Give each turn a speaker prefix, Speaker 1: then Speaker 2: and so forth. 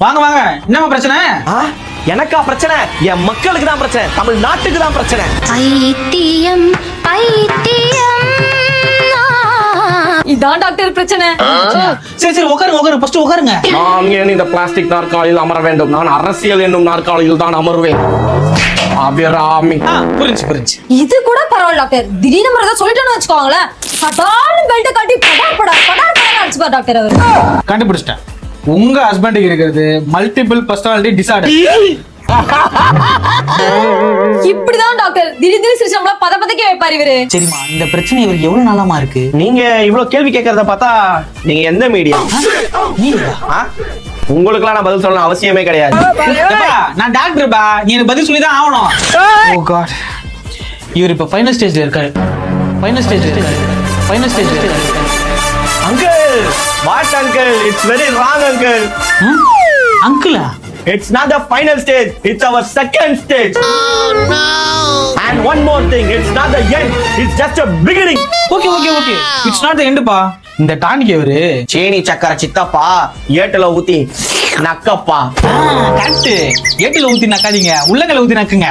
Speaker 1: வாங்க வாங்க, என்னமா பிரச்சனை?
Speaker 2: எனக்கா பிரச்சனை? என் மக்களுக்கு தான் பிரச்சனை, தமிழ்நாட்டுக்கு தான் பிரச்சனை.
Speaker 3: பைத்தியம் பைத்தியம்
Speaker 4: இதான் டாக்டர் பிரச்சனை.
Speaker 1: சரி சரி, உட்காருங்க ஃபர்ஸ்ட் உட்காருங்க.
Speaker 2: நான் ஏன் இந்த பிளாஸ்டிக் நாற்காலியில் அமர வேண்டும்? நான் அரசியல் என்னும் நாற்காலியில் தான் அமர்வேன். அபிராமி.
Speaker 1: புரிஞ்சு.
Speaker 4: இது கூட பரவாயில்ல டாக்டர். திடீர்னு மாதிரி ஏதாவது சொல்லிட்டோன்னு வச்சுக்கோங்களேன், சடார்னு பெல்ட் கட்டி படார் அடிச்சுப்பார் டாக்டர் அவர்.
Speaker 1: கண்டுபிடிச்சிட்டேன். உங்க ஹஸ்பண்டுக்கு இருக்கிறது மல்டிபிள் பர்சனாலிட்டி டிசார்டர்.
Speaker 4: இப்படிதான் டாக்டர் திடீர்னு சிரிச்சு நம்மள பதப்பதக்கே வைப்பாரு இவரு.
Speaker 1: சரிம்மா, இந்த பிரச்சனை இவருக்கு எவ்வளவு நாளாமா இருக்கு?
Speaker 2: நீங்க இவ்வளவு கேள்வி கேட்கறத பார்த்தா நீங்க எந்த மீடியா? உங்களுக்குலாம் நான் பதில் சொல்லணும் அவசியமே கிடையாது.
Speaker 1: நான் டாக்டர் பா, நீ எனக்கு பதில் சொல்லி தான் ஆகணும். ஓ காட், இவர் இப்ப ஃபைனல் ஸ்டேஜ்ல இருக்காரு.
Speaker 2: Uncle, what uncle? It's very wrong uncle.
Speaker 1: அங்கிளா?
Speaker 2: It's not the final stage. It's our second stage. Oh no! And one more thing. It's not the end. It's just a beginning.
Speaker 1: Okay. It's not the end பா. இந்த tonic இவரு
Speaker 2: Chaney சக்கர சித்தப்பா, ஏட்டுல ஊத்தி நக்கப்பா.
Speaker 1: Correct. ஏட்டில ஊத்தி நக்காதீங்க, உள்ளங்கல ஊத்தி நக்குங்க.